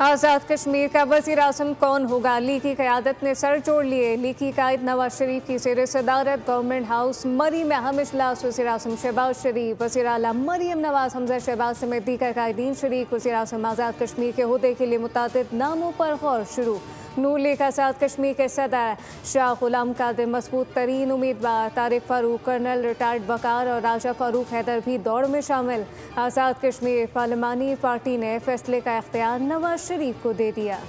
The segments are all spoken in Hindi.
आज़ाद कश्मीर का वज़ीर आज़म कौन होगा? ली की क़यादत ने सर जोड़ लिए। ली की कायद नवाज शरीफ की ज़ेर सदारत गवर्नमेंट हाउस मरी में अहम इजलास। वज़ीर आज़म शहबाज शरीफ, वज़ीर आला मरियम नवाज, हमजा शहबाज समेत दीगर कायदीन शरीक। वज़ीर आज़म आज़ाद कश्मीर के ओहदे के लिए मुतादिद नामों पर गौर शुरू। नूर लीग आज़ाद कश्मीर के सदर शाह गुलाम कादिर मजबूत तरीन उम्मीदवार। तारिक फारूक, कर्नल रिटायर्ड वकार और राजा फारूक हैदर भी दौड़ में शामिल। आज़ाद कश्मीर पार्लिमानी पार्टी ने फैसले का इख्तियार नवाज शरीफ को दे दिया।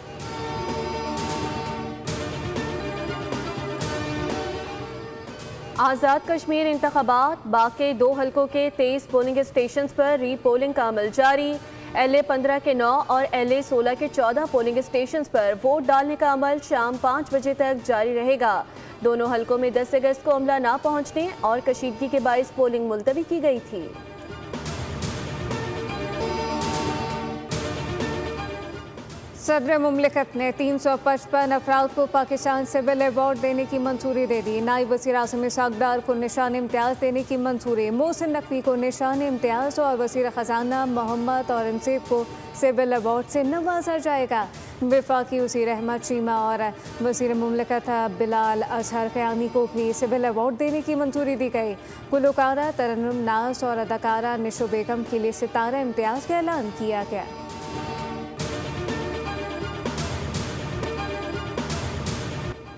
आज़ाद कश्मीर इंतखाबात, बाकी 2 हलकों के 23 पोलिंग स्टेशन पर री पोलिंग का अमल जारी। LA 15 के 9 और LA 16 के 14 पोलिंग स्टेशन पर वोट डालने का अमल शाम 5 बजे तक जारी रहेगा। दोनों हलकों में 10 अगस्त को अमला ना पहुंचने और कशीदगी के बाइस पोलिंग मुलतवी की गई थी। सदर मुमलिकत ने 355 अफराद को पाकिस्तान सिविल अवार्ड देने की मंजूरी दे दी। नायब वज़ीर आज़म इसहाक़ डार को निशान इम्तियाज़ देने की मंजूरी। मोहसिन नकवी को निशान इम्तियाज़ और वज़ीर ख़जाना मोहम्मद औरंगज़ेब को सिविल अवार्ड से नवाजा जाएगा। वफाकी वज़ीर अहमद चीमा और वज़ीर मुमलिकत बिलाल अजहर क़यानी को भी सिविल अवार्ड देने की मंजूरी दी गई। गुलकारा तरन्नुम नाज और अदाकारा निशो बेगम के लिए सितारा इम्तियाज़ का ऐलान किया गया।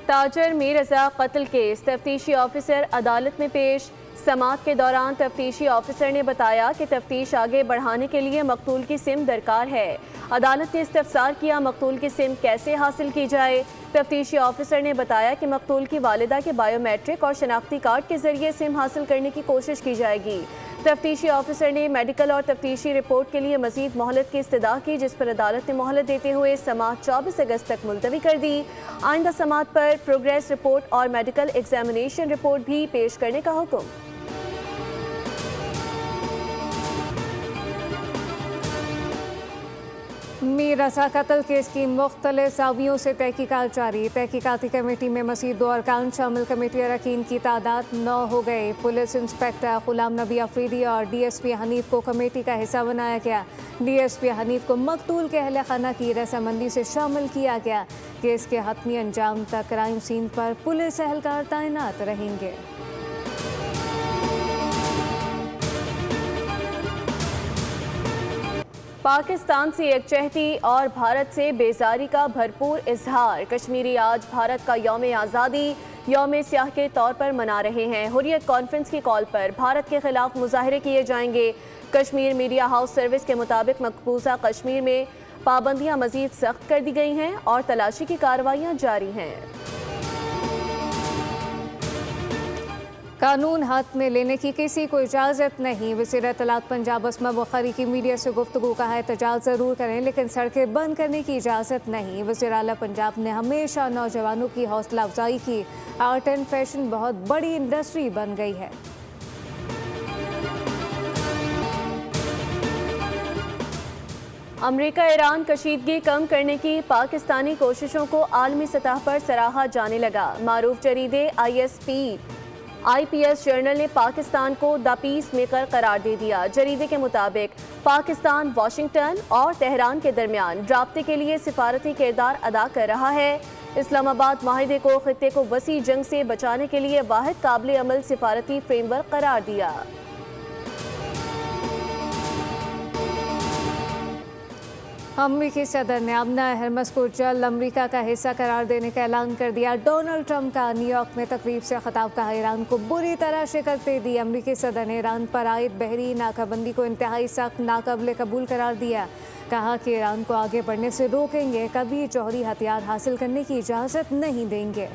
ताजर मीर रज़ा कत्ल केस, तफ्तीशी ऑफिसर अदालत में पेश। समाअत के दौरान तफ्तीशी ऑफिसर ने बताया कि तफ्तीश आगे बढ़ाने के लिए मकतूल की सिम दरकार है। अदालत ने इस्तफसार किया मकतूल की सिम कैसे हासिल की जाए। तफ्तीशी ऑफिसर ने बताया कि मकतूल की वालिदा के बायोमेट्रिक और शनाख्ती कार्ड के जरिए सिम हासिल करने की कोशिश की जाएगी। तफ्तीशी ऑफिसर ने मेडिकल और तफ्तीशी रिपोर्ट के लिए मजीद मोहलत की इस्तदा की, जिस पर अदालत ने मोहलत देते हुए समाअत 24 अगस्त तक मुलतवी कर दी। आइंदा समाअत पर प्रोग्रेस रिपोर्ट और मेडिकल एग्जामिनेशन रिपोर्ट भी पेश करने का हुक्म। मीर रज़ा कत्ल केस की मुख्तलिफ ज़ावियों से तहकीकात जारी। तहकीकाती कमेटी में मज़ीद 2 अरकान शामिल। कमेटी अरकान की तादाद 9 हो गए। पुलिस इंस्पेक्टर गुलाम नबी अफरीदी और DSP हनीफ को कमेटी का हिस्सा बनाया गया। DSP हनीफ को मकतूल के अहले खाना की रजामंदी से शामिल किया गया। केस के हतमी अंजाम तक क्राइम सीन पर पुलिस एहलकार तैनात रहेंगे। पाकिस्तान से यकजहती और भारत से बेजारी का भरपूर इजहार। कश्मीरी आज भारत का यौम आज़ादी यौम स्याह के तौर पर मना रहे हैं। हुर्रियत कॉन्फ्रेंस की कॉल पर भारत के खिलाफ मुजाहरे किए जाएंगे। कश्मीर मीडिया हाउस सर्विस के मुताबिक मकबूजा कश्मीर में पाबंदियां मजीद सख्त कर दी गई हैं और तलाशी की कार्रवाइयां जारी हैं। कानून हाथ में लेने की किसी को इजाज़त नहीं। वज़ीर इत्तलात पंजाब अस्मा बुखारी की मीडिया से गुफ्तगू का है, एहतजाज ज़रूर करें लेकिन सड़कें बंद करने की इजाज़त नहीं। वज़ीर आला पंजाब ने हमेशा नौजवानों की हौसला अफजाई की। आर्ट एंड फैशन बहुत बड़ी इंडस्ट्री बन गई है। अमेरिका ईरान कशीदगी कम करने की पाकिस्तानी कोशिशों को आलमी सतह पर सराहा जाने लगा। मारूफ जरीदे IPS जर्नल ने पाकिस्तान को द पीस मेकर करार दे दिया। जरीदे के मुताबिक पाकिस्तान वाशिंगटन और तेहरान के दरमियान राब्ते के लिए सिफारती किरदार अदा कर रहा है। इस्लामाबाद माहिदे को खित्ते को वसी जंग से बचाने के लिए वाहिद काबिल अमल सिफारती फ्रेमवर्क करार दिया। अमरीकी सदर ने अमना हरमस को जल्द अमरीका का हिस्सा करार देने का ऐलान कर दिया। डोनाल्ड ट्रंप का न्यूयॉर्क में तकरीब से खिताब कहा, ईरान को बुरी तरह शिकस्त दे दी। अमरीकी सदर ने ईरान पर आयद बहरी नाकाबंदी को इंतहाई सख्त नाकाबिल कबूल करार दिया। कहा कि ईरान को आगे बढ़ने से रोकेंगे, कभी जौहरी हथियार हासिल करने की इजाज़त नहीं देंगे।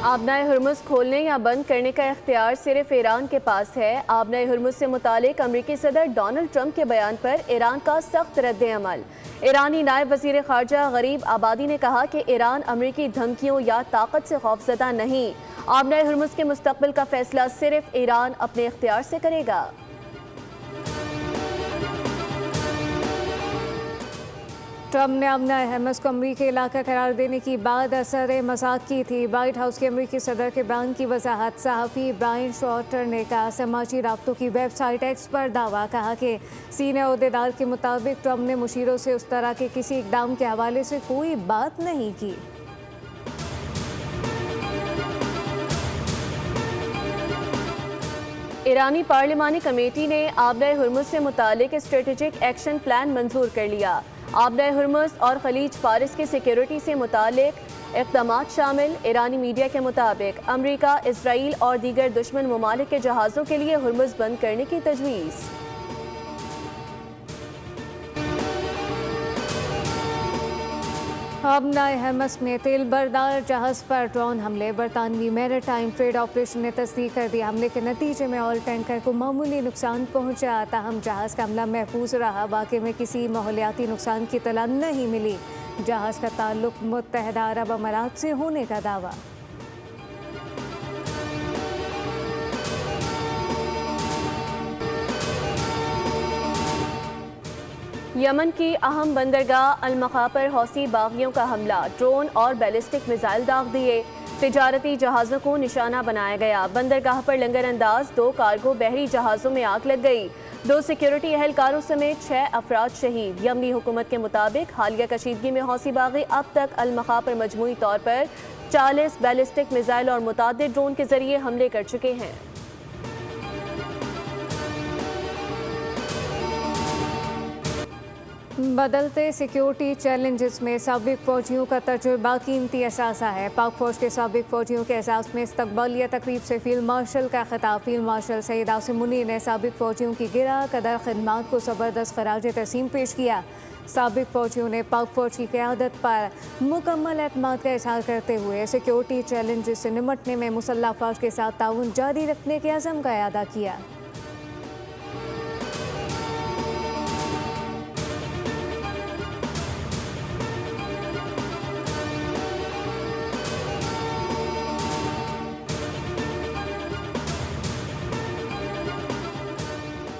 आबनाए हुर्मुज़ खोलने या बंद करने का इख्तियार सिर्फ ईरान के पास है। आबनाए हुर्मुज़ से मुतालिक अमरीकी सदर डोनाल्ड ट्रंप के बयान पर ईरान का सख्त रद्द अमल। ईरानी नायब वज़ीर ख़ारजा गरीब आबादी ने कहा कि ईरान अमरीकी धमकियों या ताकत से खौफज़दा नहीं। आबनाए हुर्मुज़ के मुस्तक़बिल का फैसला सिर्फ ईरान अपने इख्तियार से करेगा। ट्रम्प ने अमना हमस को अमरीकी इलाका करार देने की बात असर मजाक की थी। वाइट हाउस के अमरीकी सदर के बयान की वजाहत सहाफ़ी ब्रायन शॉर्टर ने कहा। समाजी राब्तों की वेबसाइट एक्स पर दावा कहा कि सीनियर अहदेदार के मुताबिक ट्रम्प ने मुशीरों से उस तरह के किसी इकदाम के हवाले से कोई बात नहीं की। ईरानी पार्लिमानी कमेटी ने आबदाए हुर्मुज़ से मुतालिक स्ट्रेटेजिक एक्शन प्लान मंजूर कर लिया। आबदाए हुर्मुज़ और खलीज फारिस की सिक्योरिटी से मुतालिक इक़दामात शामिल। ईरानी मीडिया के मुताबिक अमरीका, इसराइल और दीगर दुश्मन ममालिक के जहाज़ों के लिए हुर्मुज़ बंद करने की तजवीज़। अमना हमस में तेल बरदार जहाज़ पर ड्रोन हमले। बरतानवी मैरीटाइम ट्रेड ऑपरेशन ने तस्दीक कर दिया हमले के नतीजे में ऑयल टैंकर को मामूली नुकसान पहुंचा। ताहम जहाज़ का हमला महफूज रहा। वाक़े में किसी माहौलियाती नुकसान की इत्तला नहीं मिली। जहाज़ का ताल्लुक मुत्तहदा अरब अमारात से होने का दावा। यमन की अहम बंदरगाह अलमखा पर हौसी बागियों का हमला। ड्रोन और बैलिस्टिक मिसाइल दाग दिए। तिजारती जहाज़ों को निशाना बनाया गया। बंदरगाह पर लंगर अंदाज 2 कार्गो बहरी जहाज़ों में आग लग गई। 2 सिक्योरिटी एहलकारों समेत 6 अफराद शहीद। यमनी हुकूमत के मुताबिक हालिया कशीदगी में हौसी बागी अब तक अलमखा पर मजमूई तौर पर 40 बैलिस्टिक मिसाइल और मुतादिद ड्रोन के जरिए हमले कर चुके हैं। बदलते सिक्योरिटी चैलेंजेस में साबिक फौजियों का तजुर्बा कीमती असासा है। पाक फौज के साबिक फौजियों के एजाज़ में इस्तकबालिया तकरीब से फील्ड मार्शल का खिताब। फील्ड मार्शल सईद आसिम मुनीर ने साबिक फौजियों की गिरा कदर खिदमात को ज़बरदस्त खराज तस्लीम पेश किया। साबिक फौजियों ने पाक फौज की क़यादत पर मुकम्मल एतमाद का इजहार करते हुए सिक्योरिटी चैलेंजेस से निमटने में मुसल्लह अफ़वाज के साथ ताउन जारी रखने के अज़म का अदा किया।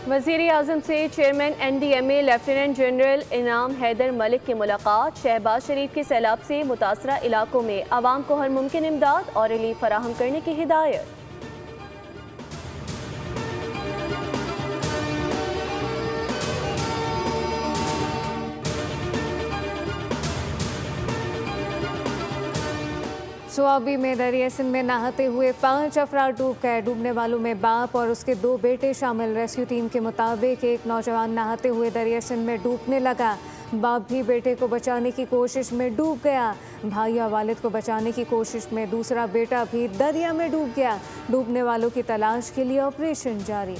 वज़ीर आज़म से चेयरमैन NDMA लेफ्टिनेंट जनरल इनाम हैदर मलिक की मुलाकात। शहबाज शरीफ के सैलाब से मुतासरा इलाकों में आवाम को हर मुमकिन इमदाद और रिलीफ फराहम करने की हिदायत। सुआबी में दरिया सिंध में नहाते हुए 5 अफराद डूब गए। डूबने वालों में बाप और उसके 2 बेटे शामिल। रेस्क्यू टीम के मुताबिक एक नौजवान नहाते हुए दरिया सिंध में डूबने लगा। बाप भी बेटे को बचाने की कोशिश में डूब गया। भाई और वालिद को बचाने की कोशिश में दूसरा बेटा भी दरिया में डूब गया। डूबने वालों की तलाश के लिए ऑपरेशन जारी।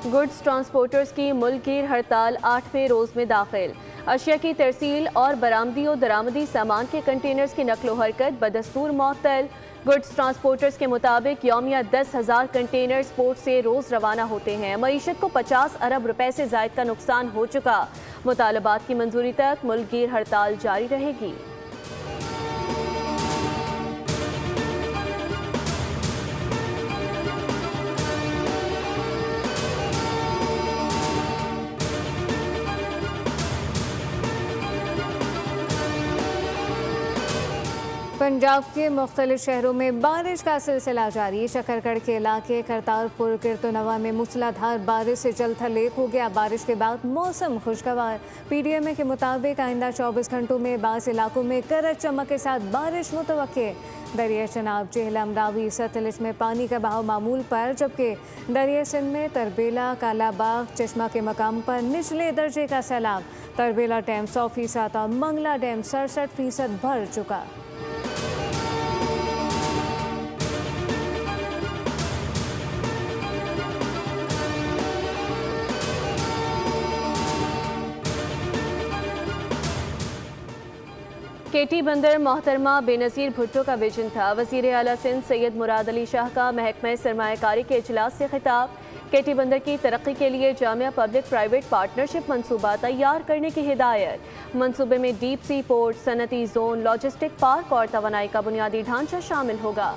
गुड्स ट्रांसपोर्टर्स की मुल्कगीर हड़ताल 8वें रोज़ में दाखिल। अशिया की तरसील और बरामदी और दरामदी सामान के कंटेनर्स की नकलो हरकत बदस्तूर मअतल। गुड्स ट्रांसपोर्टर्स के मुताबिक यौमिया 10,000 कंटेनर्स पोर्ट से रोज़ रवाना होते हैं। मईशत को 50 अरब रुपए से ज़ायद का नुकसान हो चुका। मुतालबात की मंजूरी तक मुल्कगीर हड़ताल जारी रहेगी। पंजाब के मुख्तलिफ शहरों में बारिश का सिलसिला जारी। शकरगढ़ के इलाके करतारपुर गिरतुनवा में मूसलाधार बारिश से जल थल लेक हो गया। बारिश के बाद मौसम खुशगवार। PDMA के मुताबिक आइंदा 24 घंटों में बाज़ इलाकों में गरज चमक के साथ बारिश मुतवक्के। दरिया चनाब, जेहलम, रावी, सतलज में पानी का बहाव मामूल पर, जबकि दरिया सिंध में तरबेला, कालाबाग, चश्मा के मकाम पर निचले दर्जे का सैलाब। तरबेला डैम 100% और मंगला डैम 67% भर चुका। केटी बंदर मोहतरमा बेनज़ीर भुट्टो का विजन था। वज़ीर आला सिंध सैयद मुराद अली शाह का महकमा सरमायाकारी के इजलास से खिताब। केटी बंदर की तरक्की के लिए जामिया पब्लिक प्राइवेट पार्टनरशिप मंसूबा तैयार करने की हिदायत। मंसूबे में डीप सी पोर्ट, सनती जोन, लॉजिस्टिक पार्क और तवानाई का बुनियादी ढांचा शामिल होगा।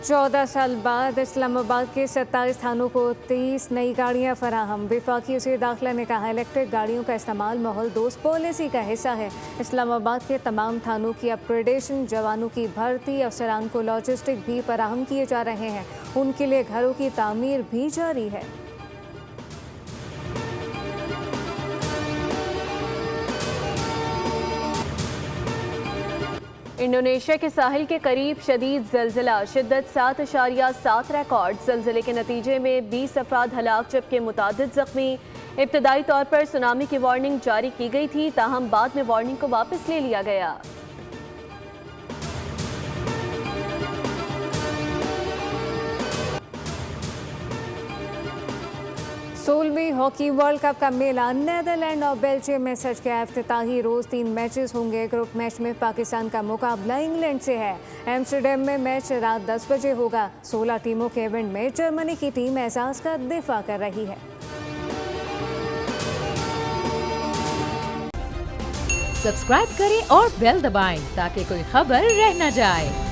चौदह साल बाद इस्लामाबाद के 27 थानों को 30 नई गाड़ियां फराहम। वफाकी वज़ीर दाखिला ने कहा, इलेक्ट्रिक गाड़ियों का इस्तेमाल माहौल दोस्त पॉलिसी का हिस्सा है। इस्लामाबाद के तमाम थानों की अपग्रेडेशन, जवानों की भर्ती, अफसरान को लॉजिस्टिक भी फराहम किए जा रहे हैं। उनके लिए घरों की तामीर भी जारी है। इंडोनेशिया के साहिल के करीब शदीद जलजिला, शिद्दत 7.7 रिकॉर्ड। जलजिले के नतीजे में 20 अफराद हलाक जबकि मुतादिद जख्मी। इब्तदाई तौर पर सुनामी की वार्निंग जारी की गई थी, ताहम बाद में वार्निंग को वापस ले लिया गया। सोलहवीं हॉकी वर्ल्ड कप का मेला नेदरलैंड और बेल्जियम में सज गया। इफ्तिताही रोज 3 मैचेस होंगे। ग्रुप मैच में पाकिस्तान का मुकाबला इंग्लैंड से है। एम्स्टरडैम में मैच रात 10 बजे होगा। 16 टीमों के इवेंट में जर्मनी की टीम एजाज का दिफा कर रही है। सब्सक्राइब करें और बेल दबाएं ताकि कोई खबर रह न जाए।